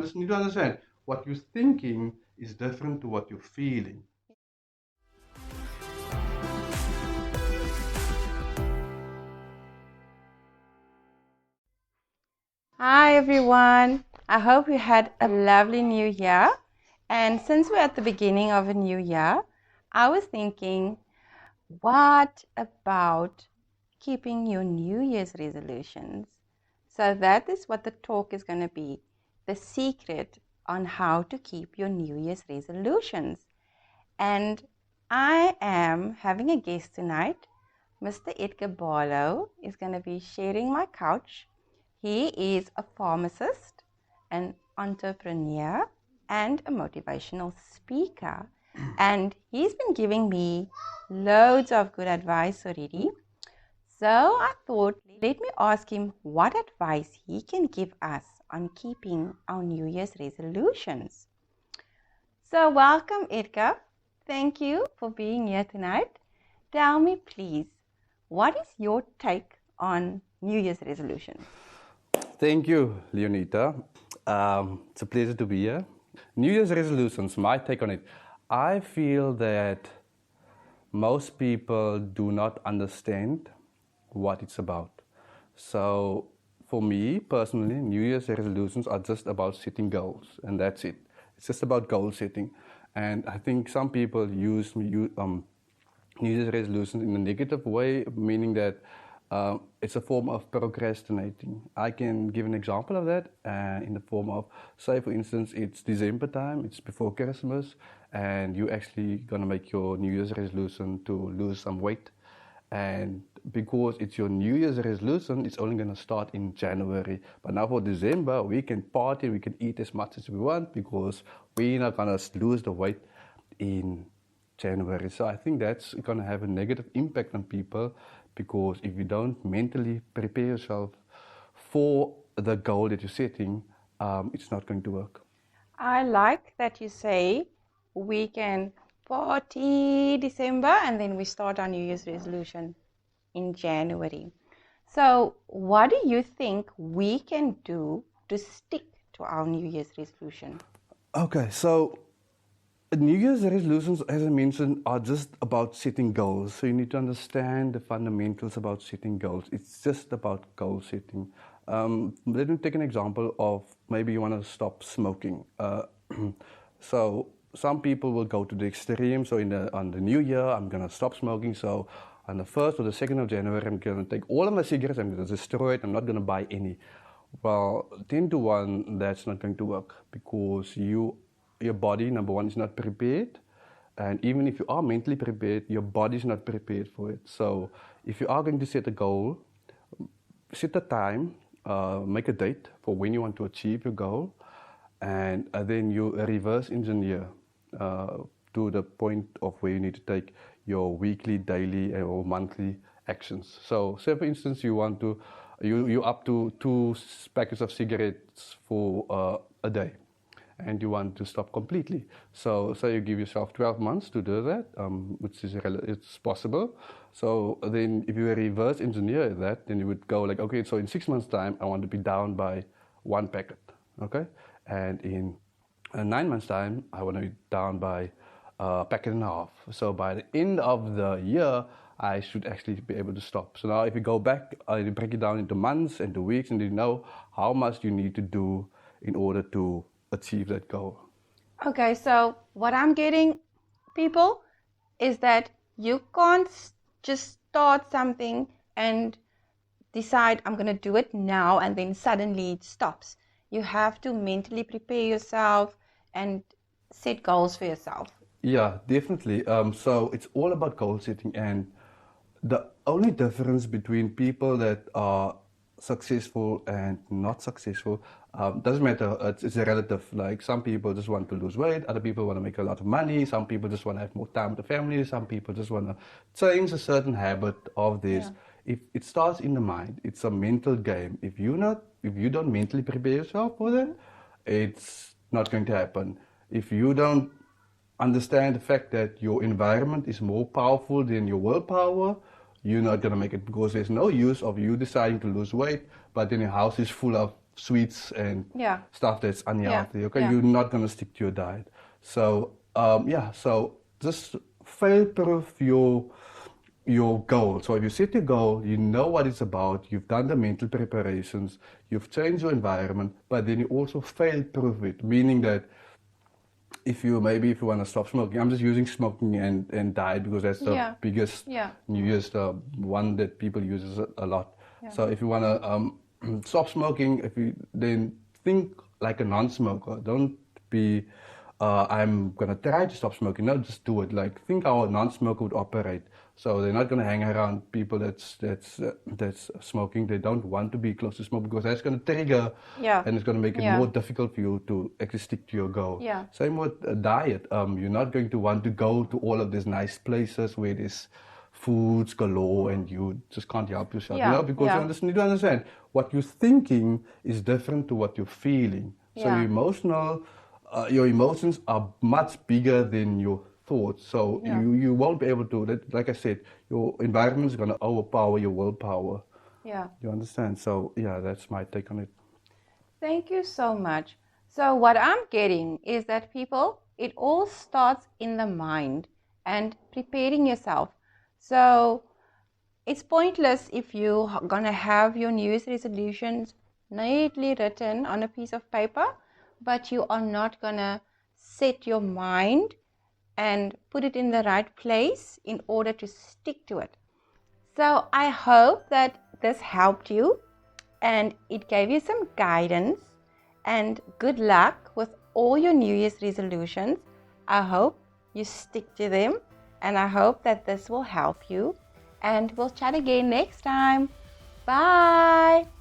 just need to understand what you're thinking is different to what you're feeling. Hi everyone. I hope you had a lovely new year. And since we're at the beginning of a new year, I was thinking, what about keeping your New Year's resolutions? So that is what the talk is going to be, the secret on how to keep your New Year's resolutions. And I am having a guest tonight. Mr. Edgar Barlow is going to be sharing my couch. He is a pharmacist, an entrepreneur, and a motivational speaker. And he's been giving me loads of good advice already. So I thought, let me ask him what advice he can give us on keeping our New Year's resolutions. So welcome, Edgar. Thank you for being here tonight. Tell me, please, what is your take on New Year's resolutions? Thank you, Leonita. It's a pleasure to be here. New Year's resolutions, my take on it. I feel that most people do not understand what it's about. So, for me personally, New Year's resolutions are just about setting goals, and that's it. It's just about goal setting. And I think some people use New Year's resolutions in a negative way, meaning that it's a form of procrastinating. I can give an example of that in the form of, say, for instance, it's December time, it's before Christmas, and you're actually going to make your New Year's resolution to lose some weight. And because it's your New Year's resolution, it's only going to start in January. But now for December, we can party, we can eat as much as we want because we're not going to lose the weight in January. So I think that's going to have a negative impact on people because if you don't mentally prepare yourself for the goal that you're setting, it's not going to work. I like that you say we can party December and then we start our New Year's resolution in January. So, what do you think we can do to stick to our New Year's resolution? Okay, so New Year's resolutions, as I mentioned, are just about setting goals. So you need to understand the fundamentals about setting goals. It's just about goal setting. Let me take an example of maybe you want to stop smoking. So some people will go to the extreme. So on the new year, I'm gonna stop smoking. So on the 1st or the 2nd of January, I'm gonna take all of my cigarettes. I'm gonna destroy it. I'm not gonna buy any. Well, 10 to 1, that's not going to work because your body, number one, is not prepared. And even if you are mentally prepared, your body is not prepared for it. So if you are going to set a goal, set a time, make a date for when you want to achieve your goal, and then you reverse engineer to the point of where you need to take your weekly, daily, or monthly actions. So, say for instance, you up to two packets of cigarettes for a day, and you want to stop completely. So you give yourself 12 months to do that, which is it's possible. So then if you reverse engineer that, then you would go like, okay, so in 6 months time, I want to be down by one packet, okay? And in 9 months time, I want to be down by a packet and a half. So by the end of the year, I should actually be able to stop. So now if you go back, you break it down into months, into weeks, and you know how much you need to do in order to achieve that goal. Okay, so what I'm getting, people, is that you can't just start something and decide I'm going to do it now and then suddenly it stops. You have to mentally prepare yourself and set goals for yourself. Yeah, definitely. So it's all about goal setting, and the only difference between people that are successful and not successful doesn't matter. It's a relative. Like some people just want to lose weight, other people want to make a lot of money, some people just want to have more time with the family, some people just want to change a certain habit of this. Yeah. If it starts in the mind, it's a mental game. If you don't mentally prepare yourself for that, it's not going to happen. If you don't understand the fact that your environment is more powerful than your willpower, you're not going to make it because there's no use of you deciding to lose weight, but then your house is full of sweets and Yeah. stuff that's unhealthy. Okay, Yeah. you're not going to stick to your diet. So so just fail-proof your goal. So if you set your goal, you know what it's about, you've done the mental preparations, you've changed your environment, but then you also fail-proof it, meaning that if you want to stop smoking, I'm just using smoking and diet because that's the Yeah. biggest Yeah. New Year's, the one that people uses a lot. Yeah. So if you want to stop smoking, if you then think like a non-smoker. Don't be I'm gonna try to stop smoking. No, just do it. Like think how a non-smoker would operate. So they're not gonna hang around people that's smoking. They don't want to be close to smoke because that's gonna trigger, Yeah. and it's gonna make it Yeah. more difficult for you to actually stick to your goal. Yeah. Same with a diet. You're not going to want to go to all of these nice places where there's foods galore and you just can't help yourself. Yeah. Because Yeah. you need to understand what you're thinking is different to what you're feeling. So Yeah. your emotions are much bigger than your thoughts. So Yeah. you won't be able to, like I said, your environment is going to overpower your willpower. Yeah. You understand? So yeah, that's my take on it. Thank you so much. So what I'm getting is that people, it all starts in the mind and preparing yourself. So it's pointless if you're gonna have your New Year's resolutions neatly written on a piece of paper, but you are not gonna set your mind and put it in the right place in order to stick to it. So I hope that this helped you and it gave you some guidance, and good luck with all your New Year's resolutions. I hope you stick to them, and I hope that this will help you, and we'll chat again next time. Bye.